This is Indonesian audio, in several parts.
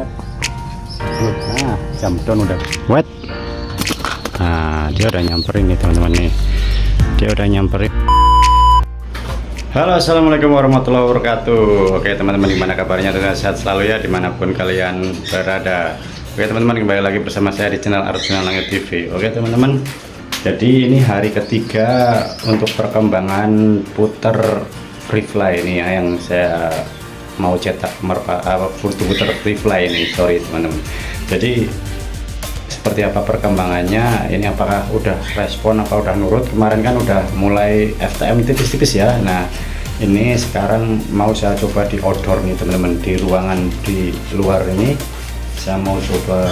Nah, jamton udah wet. Nah, dia udah nyamperin nih teman-teman nih. Dia udah nyamperin. Halo, assalamualaikum warahmatullahi wabarakatuh. Oke teman-teman, gimana kabarnya? Tentunya sehat selalu ya dimanapun kalian berada. Oke teman-teman, kembali lagi bersama saya di channel Arjuna Langit TV. Oke teman-teman, jadi ini hari ketiga untuk perkembangan puter free fly ini ya, yang saya mau cetak puter free fly ini. Sorry teman-teman. Jadi seperti apa perkembangannya ini, apakah udah respon, apa udah nurut? Kemarin kan udah mulai FTM tipis-tipis ya. Nah ini sekarang mau saya coba di outdoor nih teman-teman, di ruangan di luar ini saya mau coba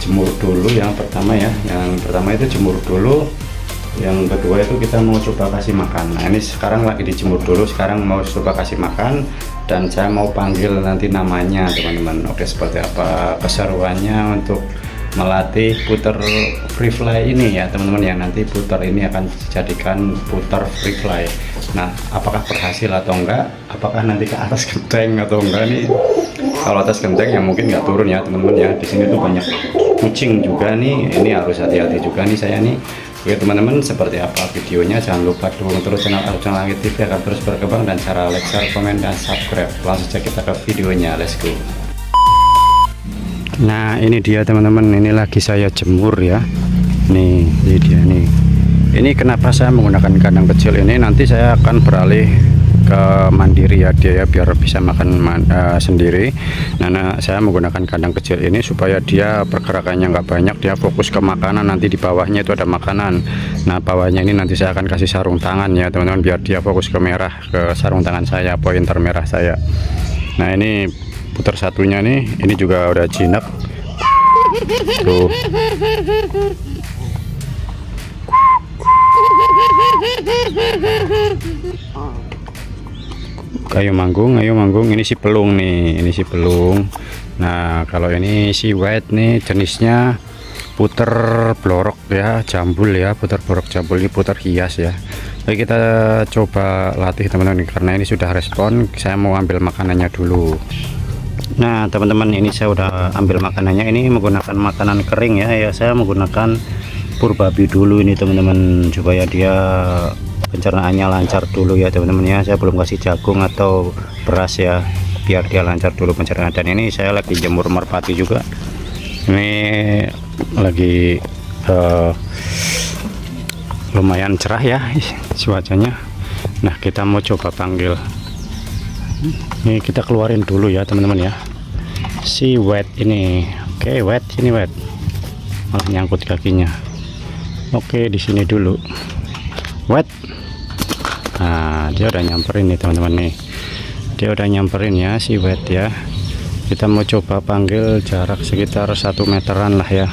jemur dulu. Yang pertama ya, yang pertama itu jemur dulu, yang kedua itu kita mau coba kasih makan. Nah ini sekarang lagi dijemur dulu, sekarang mau coba kasih makan dan saya mau panggil nanti namanya teman-teman. Oke, seperti apa keseruannya untuk melatih puter free fly ini ya teman-teman, yang nanti puter ini akan dijadikan puter free fly. Nah apakah berhasil atau enggak, apakah nanti ke atas genteng atau enggak nih? Kalau atas genteng ya mungkin nggak turun ya teman-teman ya. Di sini tuh banyak kucing juga nih, ini harus hati-hati juga nih saya nih. Oke teman-teman, seperti apa videonya jangan lupa dukung terus channel Arjuna Langit TV akan terus berkembang, dan cara like, share, komen, dan subscribe. Langsung saja kita ke videonya, let's go. Nah ini dia teman-teman, ini lagi saya jemur ya. Nih ini dia nih. Ini kenapa saya menggunakan kandang kecil ini, nanti saya akan beralih ke mandiri ya dia ya, biar bisa makan sendiri. Nah saya menggunakan kandang kecil ini supaya dia pergerakannya nggak banyak, dia fokus ke makanan. Nanti di bawahnya itu ada makanan. Nah bawahnya ini nanti saya akan kasih sarung tangan ya teman-teman, biar dia fokus ke merah, ke sarung tangan saya, pointer merah saya. Nah ini puter satunya nih, ini juga udah jinak tuh. Ayo manggung, ini si pelung nih, ini si pelung. Nah kalau ini si white nih, jenisnya puter blorok ya, jambul ya, puter blorok jambul, ini puter hias ya. Oke, kita coba latih teman-teman, karena ini sudah respon. Saya mau ambil makanannya dulu. Nah teman-teman, ini saya udah ambil makanannya, ini menggunakan makanan kering ya. Saya menggunakan pur babi dulu ini teman-teman, supaya dia pencernaannya lancar dulu ya teman-teman ya. Saya belum kasih jagung atau beras ya, biar dia lancar dulu pencernaan. Dan ini saya lagi jemur merpati juga, ini lagi lumayan cerah ya cuacanya. Nah kita mau coba panggil, ini kita keluarin dulu ya teman-teman ya, si wet ini. Oke wet, sini wet, malah nyangkut kakinya. Oke di sini dulu wet. Nah dia udah nyamperin nih teman-teman nih, dia udah nyamperin ya si wet ya. Kita mau coba panggil jarak sekitar 1 meteran lah ya.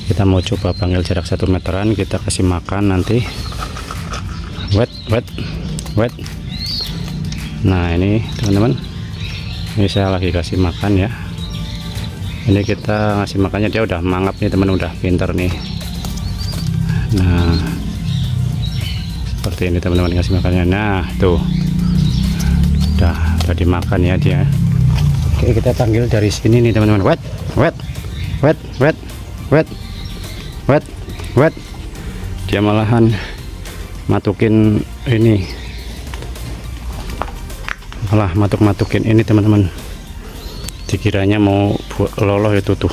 Kita mau coba panggil jarak 1 meteran, kita kasih makan nanti. Wet wet wet. Nah ini teman-teman, ini saya lagi kasih makan ya. Ini kita ngasih makannya, dia udah mangap nih teman, udah pinter nih. Nah seperti ini teman-teman ngasih makannya. Nah tuh udah dimakan ya dia. Oke kita panggil dari sini nih teman-teman. Wet wet wet wet wet wet wet. Dia malahan matukin ini, malah matukin ini teman-teman. Dikiranya mau loloh itu tuh,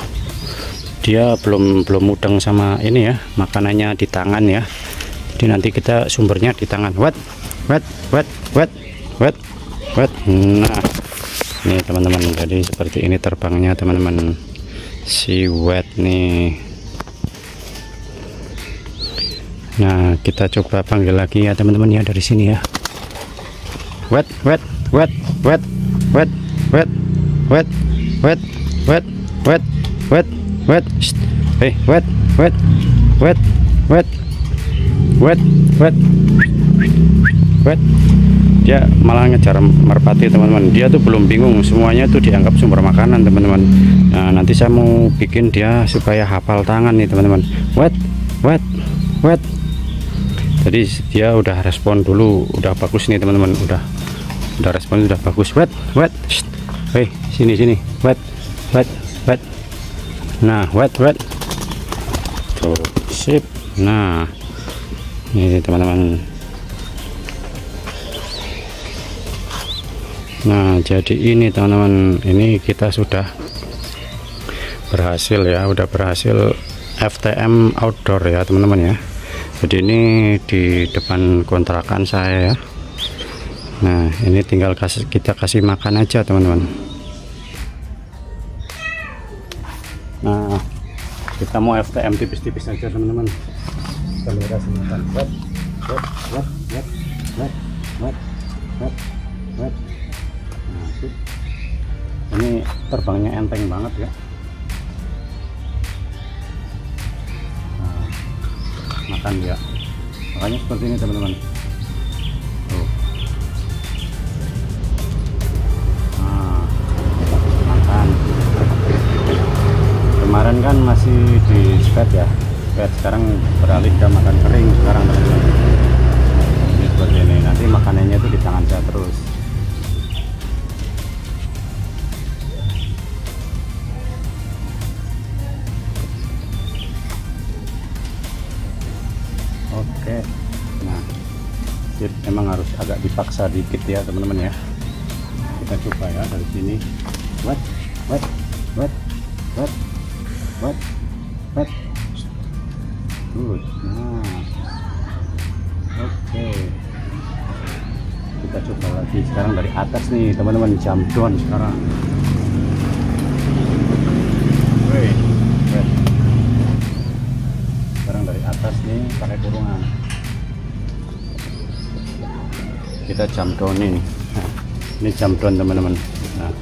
dia belum mudeng sama ini ya, makanannya di tangan ya. Jadi nanti kita sumbernya di tangan. Wet wet wet wet wet wet. Nah ini teman-teman, jadi seperti ini terbangnya teman-teman si wet nih. Nah kita coba panggil lagi ya teman-teman ya, dari sini ya. Wet wet wet wet wet wet wet wet wet wet wet wet. Hey wet wet wet wet wet wet wet. Dia malah ngejar merpati teman-teman, dia tuh belum bingung, semuanya tuh dianggap sumber makanan teman-teman. Nah nanti saya mau bikin dia supaya hafal tangan nih teman-teman. Wet wet wet. Jadi dia udah respon dulu, udah bagus nih teman-teman, udah respon, udah bagus. Wet wet. Hei sini wet wet, wet. Nah, wet, wet. Tuh, sip. Nah, ini teman-teman. Nah, jadi ini teman-teman, ini kita sudah berhasil ya, udah berhasil FTM outdoor ya teman-teman ya. Jadi ini di depan kontrakan saya ya. Nah, ini tinggal kita kasih makan aja teman-teman. Nah, kita mau FTM tipis-tipis aja teman-teman. Kita kasih makan. Wet, wet, wet, wet, wet, wet, wet, wet. Nah, ini terbangnya enteng banget ya. Nah, makan dia, makanya seperti ini teman-teman. Tuh. Nah, makan. Kemarin kan masih di spet ya, spet, sekarang beralih ke makan kering sekarang teman-teman. Ini seperti ini, nanti makanannya itu di tangan saya terus. Oke, nah emang harus agak dipaksa dikit ya teman-teman ya. Kita coba ya dari sini. Wet, wet, wet, wet, wet, wet. Good. Nah, oke. Kita coba lagi sekarang dari atas nih teman-teman, jump down sekarang. Wih, wet. Sekarang dari atas nih pakai kurungan. Kita jump down ini. Nah, ini jump down teman-teman. Nah,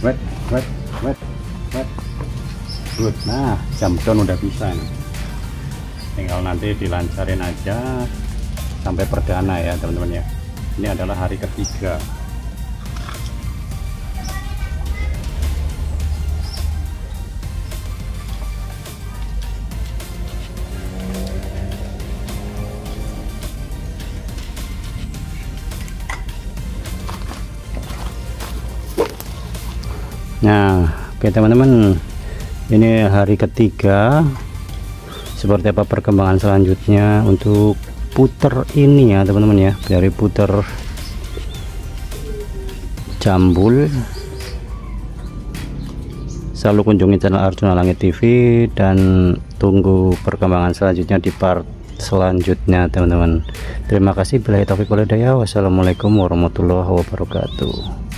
wet, wet, wet, wet. Good. Nah, jump down udah bisa nih. Tinggal nanti dilancarin aja sampai perdana ya teman-teman ya. Ini adalah hari ketiga. Nah, oke teman-teman, ini hari ketiga. Seperti apa perkembangan selanjutnya untuk puter ini ya teman-teman ya, dari puter jambul. Selalu kunjungi channel Arjuna Langit TV dan tunggu perkembangan selanjutnya di part selanjutnya teman-teman. Terima kasih. Billahi taufiq wal hidayah. Wassalamualaikum warahmatullahi wabarakatuh.